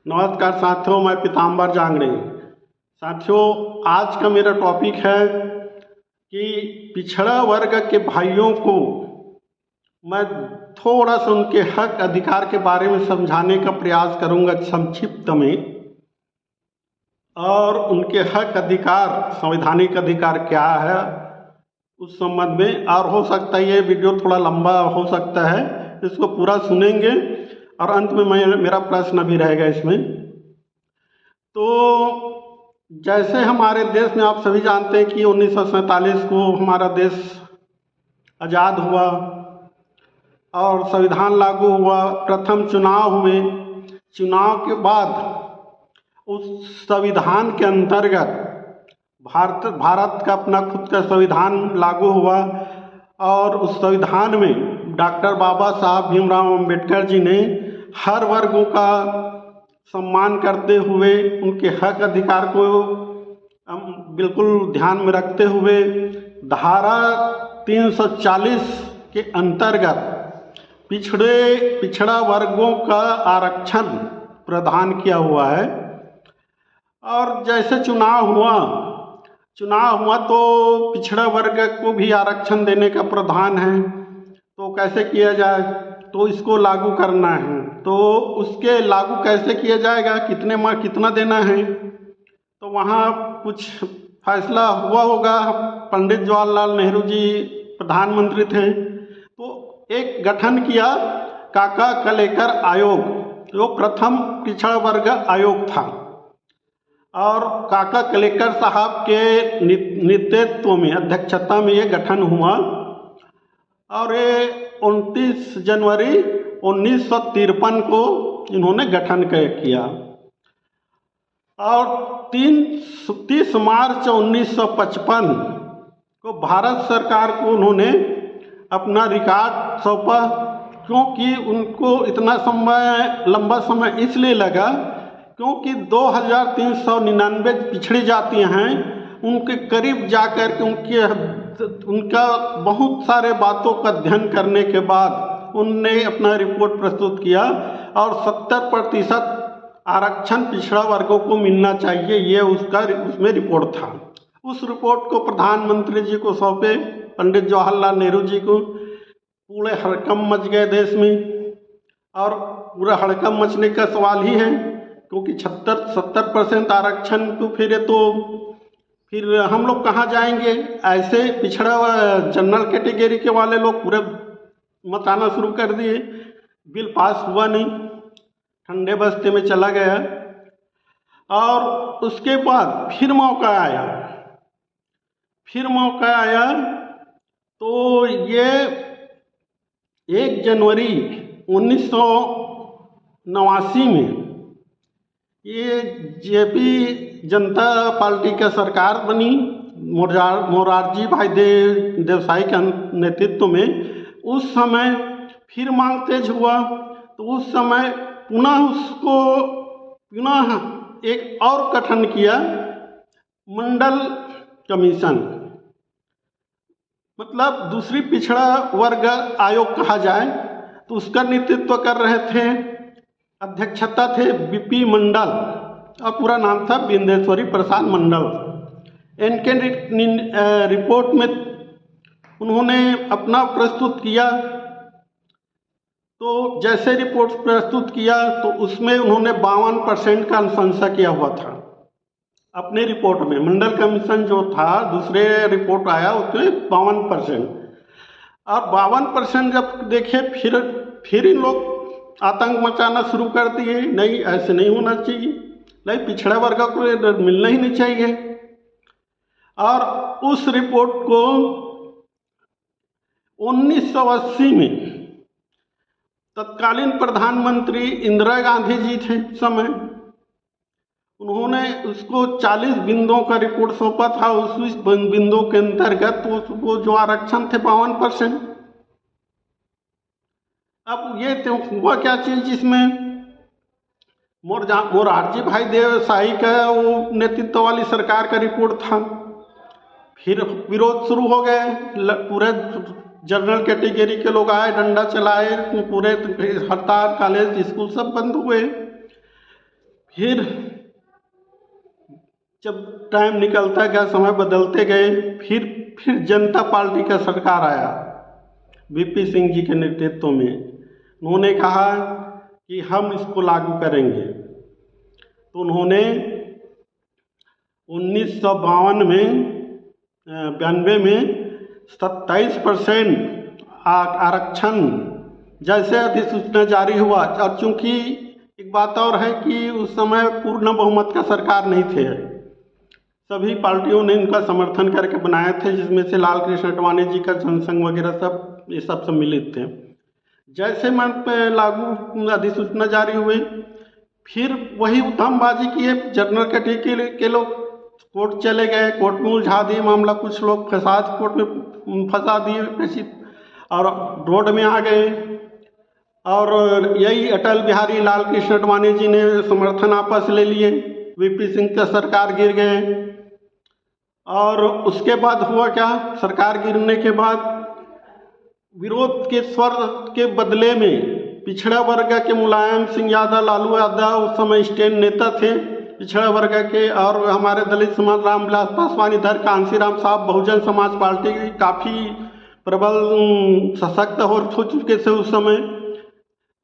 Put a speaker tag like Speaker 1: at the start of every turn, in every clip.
Speaker 1: नमस्कार साथियों, मैं पीताम्बर जांगड़े। साथियों, आज का मेरा टॉपिक है कि पिछड़ा वर्ग के भाइयों को मैं थोड़ा सा उनके हक अधिकार के बारे में समझाने का प्रयास करूंगा संक्षिप्त में, और उनके हक अधिकार, संवैधानिक अधिकार क्या है उस संबंध में। और हो सकता है ये वीडियो थोड़ा लंबा हो सकता है, इसको पूरा सुनेंगे और अंत में मेरा प्रश्न भी रहेगा इसमें। तो जैसे हमारे देश में आप सभी जानते हैं कि 1947 को हमारा देश आज़ाद हुआ और संविधान लागू हुआ, प्रथम चुनाव हुए। चुनाव के बाद उस संविधान के अंतर्गत भारत का अपना खुद का संविधान लागू हुआ, और उस संविधान में डॉक्टर बाबा साहब भीमराव अम्बेडकर जी ने हर वर्गों का सम्मान करते हुए, उनके हक अधिकार को बिल्कुल ध्यान में रखते हुए धारा 340 के अंतर्गत पिछड़ा वर्गों का आरक्षण प्रदान किया हुआ है। और जैसे चुनाव हुआ तो पिछड़ा वर्ग को भी आरक्षण देने का प्रावधान है। तो कैसे किया जाए, तो इसको लागू करना है। तो उसके लागू कैसे किया जाएगा, कितना देना है, तो वहाँ कुछ फैसला हुआ होगा। पंडित जवाहरलाल नेहरू जी प्रधानमंत्री थे, तो एक गठन किया काका कलेकर आयोग, जो प्रथम पिछड़ा वर्ग आयोग था। और काका कलेकर साहब के नेतृत्व में, अध्यक्षता में ये गठन हुआ, और ये 29 जनवरी 1953 को इन्होंने गठन किया। और 30 मार्च 1955 को भारत सरकार को उन्होंने अपना रिकॉर्ड सौंपा, क्योंकि उनको इतना लंबा समय इसलिए लगा क्योंकि 2399 पिछड़ी जातियाँ हैं। उनके करीब जाकर के उनका बहुत सारे बातों का अध्ययन करने के बाद उनने अपना रिपोर्ट प्रस्तुत किया, और 70% आरक्षण पिछड़ा वर्गों को मिलना चाहिए, ये उसमें रिपोर्ट था। उस रिपोर्ट को प्रधानमंत्री जी को सौंपे, पंडित जवाहरलाल नेहरू जी को। पूरे हड़कंप मच गए देश में, और पूरा हड़कंप मचने का सवाल ही है, क्योंकि 70% आरक्षण तो फिर हम लोग कहाँ जाएंगे। ऐसे पिछड़ा जनरल कैटेगरी के वाले लोग पूरे मत आना शुरू कर दिए। बिल पास हुआ नहीं, ठंडे बस्ते में चला गया। और उसके बाद फिर मौका आया तो ये 1 जनवरी 1989 में ये जेपी जनता पार्टी का सरकार बनी, मोरारजी भाई देसाई के नेतृत्व में। उस समय फिर मांग तेज हुआ, तो उस समय पुनः एक और गठन किया, मंडल कमीशन, मतलब दूसरी पिछड़ा वर्ग आयोग कहा जाए। तो उसका नेतृत्व कर रहे थे, अध्यक्षता थे बीपी मंडल, और पूरा नाम था बिंदेश्वरी प्रसाद मंडल। इनके रिपोर्ट में उन्होंने अपना प्रस्तुत किया। तो जैसे रिपोर्ट प्रस्तुत किया तो उसमें उन्होंने 52% का अनुशंसा किया हुआ था अपने रिपोर्ट में। मंडल कमीशन जो था, दूसरे रिपोर्ट आया उसमें 52%। और 52% जब देखे, फिर इन लोग आतंक मचाना शुरू कर दिए। नहीं, ऐसे नहीं होना चाहिए, नहीं, पिछड़ा वर्ग को मिलना ही नहीं चाहिए। और उस रिपोर्ट को 1980 में तत्कालीन प्रधानमंत्री इंदिरा गांधी जी थे समय, उन्होंने उसको 40 बिंदुओं का रिपोर्ट सौंपा था। उस बिंदुओं के अंतर्गत वो जो आरक्षण थे 52%। अब ये तो हुआ क्या चीज, जिसमें मोरारजी भाई देसाई का वो नेतृत्व वाली सरकार का रिपोर्ट था। फिर विरोध शुरू हो गए, पूरे जनरल कैटेगरी के लोग आए, डंडा चलाए, पूरे हड़ताल, कॉलेज स्कूल सब बंद हुए। फिर जब टाइम निकलता गया, समय बदलते गए, फिर जनता पार्टी का सरकार आया वीपी सिंह जी के नेतृत्व में। उन्होंने कहा कि हम इसको लागू करेंगे। तो उन्होंने 1952 में 92 में 27% आरक्षण जैसे अधिसूचना जारी हुआ। और चूंकि एक बात और है कि उस समय पूर्ण बहुमत का सरकार नहीं थे, सभी पार्टियों ने इनका समर्थन करके बनाए थे, जिसमें से लाल कृष्ण आडवाणी जी का जनसंघ वगैरह सब ये सब सम्मिलित थे। जैसे मन पे लागू अधिसूचना जारी हुई, फिर वही उद्यमबाजी किए। जनरल कैटेगरी के लोग कोर्ट चले गए, कोर्ट में उलझा दिए मामला, कुछ लोग फसाद कोर्ट में फंसा दिए और रोड में आ गए। और यही अटल बिहारी लाल कृष्ण आडवाणी जी ने समर्थन आपस ले लिए, वीपी सिंह का सरकार गिर गए। और उसके बाद हुआ क्या, सरकार गिरने के बाद विरोध के स्वर के बदले में पिछड़ा वर्ग के मुलायम सिंह यादव, लालू यादव उस समय स्टैंड नेता थे पिछड़ा वर्ग के, और हमारे दलित समाज रामविलास पासवान, इधर कांसीराम साहब बहुजन समाज पार्टी काफ़ी प्रबल सशक्त हो चुके थे उस समय।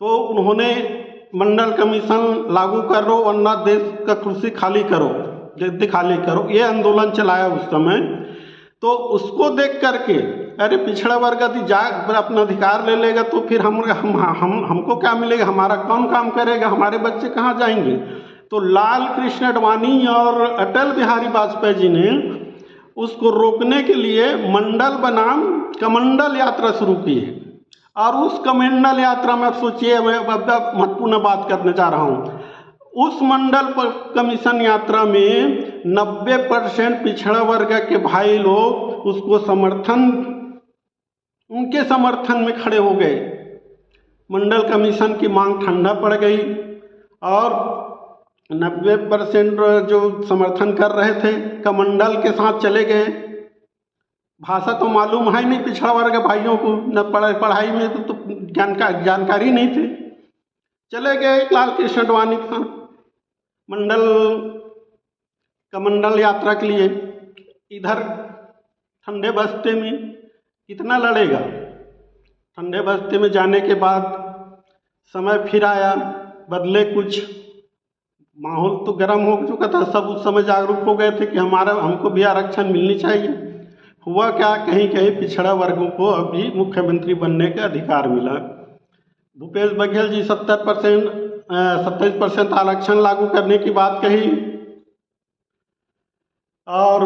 Speaker 1: तो उन्होंने मंडल कमीशन लागू करो वरना देश का कुर्सी खाली करो, गद्दी खाली करो, ये आंदोलन चलाया उस समय। तो उसको देख करके अरे पिछड़ा वर्ग यदि अपना अधिकार ले लेगा तो फिर हमको क्या मिलेगा, हमारा कौन काम करेगा, हमारे बच्चे कहाँ जाएंगे। तो लाल कृष्ण आडवाणी और अटल बिहारी वाजपेयी जी ने उसको रोकने के लिए मंडल बनाम कमंडल यात्रा शुरू की है। और उस कमंडल यात्रा में सोचिए, मैं महत्वपूर्ण बात करने जा रहा हूँ, उस मंडल कमीशन यात्रा में 90% पिछड़ा वर्ग के भाई लोग उसको उनके समर्थन में खड़े हो गए। मंडल कमीशन की मांग ठंडा पड़ गई और 90% जो समर्थन कर रहे थे कमंडल के साथ चले गए। भाषा तो मालूम है नहीं पिछड़ा वर्ग भाइयों को, न पढ़ाई में तो जानकारी नहीं थी, चले गए लाल कृष्ण आडवाणी के साथ कमंडल यात्रा के लिए। इधर ठंडे बस्ते में कितना लड़ेगा। ठंडे बस्ते में जाने के बाद समय फिर आया, बदले कुछ, माहौल तो गर्म हो चुका था, सब उस समय जागरूक हो गए थे कि हमको भी आरक्षण मिलनी चाहिए। हुआ क्या, कहीं कहीं पिछड़ा वर्गों को अभी मुख्यमंत्री बनने का अधिकार मिला। भूपेश बघेल जी 27% आरक्षण लागू करने की बात कही और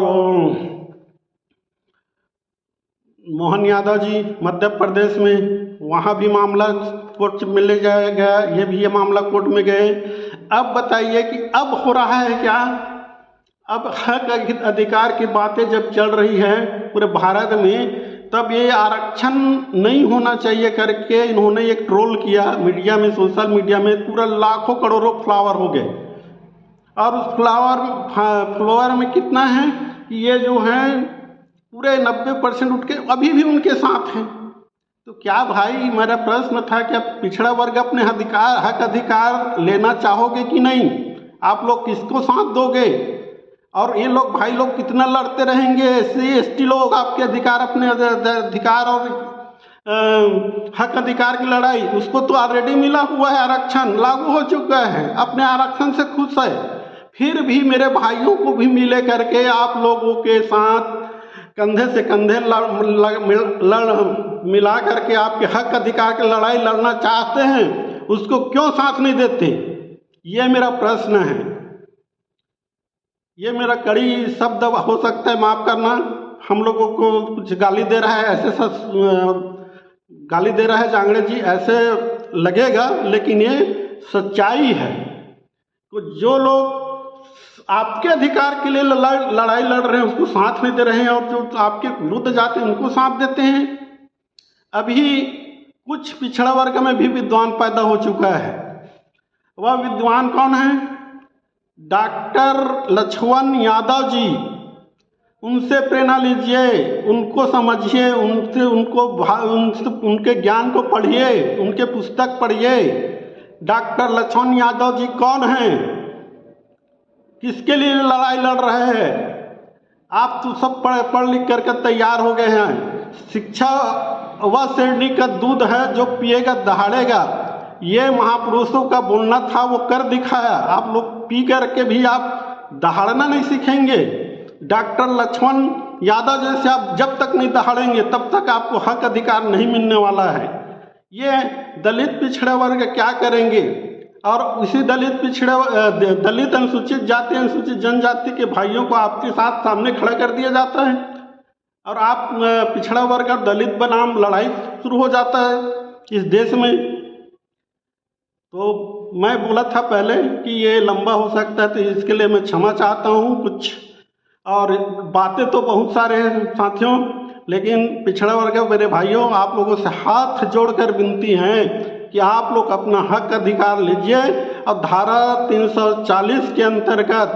Speaker 1: मोहन यादव जी मध्य प्रदेश में, वहाँ भी मामला कोर्ट में ले जाया गया, ये मामला कोर्ट में गए। अब बताइए कि अब हो रहा है क्या, अब हक अधिकार की बातें जब चल रही है पूरे भारत में, तब ये आरक्षण नहीं होना चाहिए करके इन्होंने एक ट्रोल किया मीडिया में, सोशल मीडिया में, पूरा लाखों करोड़ों फ्लावर हो गए। और उस फ्लावर में कितना है कि ये जो है पूरे 90% उठ के अभी भी उनके साथ हैं। तो क्या भाई, मेरा प्रश्न था कि अब पिछड़ा वर्ग अपने हक अधिकार लेना चाहोगे कि नहीं, आप लोग किसको साथ दोगे। और ये लोग भाई लोग कितना लड़ते रहेंगे, SC/ST लोग आपके अधिकार, अपने अधिकार और हक अधिकार की लड़ाई, उसको तो ऑलरेडी मिला हुआ है, आरक्षण लागू हो चुका है, अपने आरक्षण से खुश है, फिर भी मेरे भाइयों को भी मिले करके आप लोगों के साथ कंधे से कंधे मिला करके आपके हक अधिकार की लड़ाई लड़ना चाहते हैं, उसको क्यों साथ नहीं देते, ये मेरा प्रश्न है। ये मेरा कड़ी शब्द हो सकता है, माफ़ करना, हम लोगों को कुछ गाली दे रहा है, गाली दे रहा है जांगड़े जी, ऐसे लगेगा, लेकिन ये सच्चाई है। तो जो लोग आपके अधिकार के लिए लड़ाई लड़ रहे हैं उसको साथ नहीं दे रहे हैं, और जो आपके विरुद्ध जाते हैं उनको साथ देते हैं। अभी कुछ पिछड़ा वर्ग में भी विद्वान पैदा हो चुका है। वह विद्वान कौन है? डॉक्टर लक्ष्मण यादव जी। उनसे प्रेरणा लीजिए, उनको समझिए, उनके ज्ञान को पढ़िए, उनके पुस्तक पढ़िए। डॉक्टर लक्ष्मण यादव जी कौन हैं? किसके लिए लड़ाई लड़ रहे हैं? आप तो सब पढ़ लिख करके तैयार हो गए हैं। शिक्षा वह श्रेणी का दूध है जो पिएगा दहाड़ेगा, ये महापुरुषों का बोलना था, वो कर दिखाया। आप लोग पी करके भी आप दहाड़ना नहीं सीखेंगे। डॉक्टर लक्ष्मण यादव जैसे आप जब तक नहीं दहाड़ेंगे तब तक आपको हक अधिकार नहीं मिलने वाला है। ये दलित पिछड़े वर्ग क्या करेंगे? और उसी दलित अनुसूचित जाति अनुसूचित जनजाति के भाइयों को आपके साथ सामने खड़ा कर दिया जाता है और आप पिछड़ा वर्ग और दलित बनाम लड़ाई शुरू हो जाता है इस देश में। तो मैं बोला था पहले कि ये लंबा हो सकता है, तो इसके लिए मैं क्षमा चाहता हूँ। कुछ और बातें तो बहुत सारे हैं साथियों, लेकिन पिछड़ा वर्ग मेरे भाइयों, आप लोगों से हाथ जोड़कर विनती है कि आप लोग अपना हक अधिकार लीजिए और धारा 340 के अंतर्गत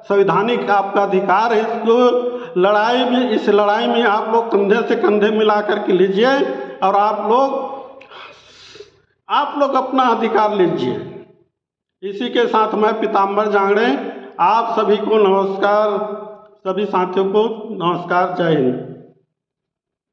Speaker 1: संवैधानिक आपका अधिकार है, इस लड़ाई में आप लोग कंधे से कंधे मिला करके लीजिए और आप लोग अपना अधिकार लीजिए। इसी के साथ मैं पीताम्बर जांगड़े आप सभी को नमस्कार, सभी साथियों को नमस्कार, जय हिंद।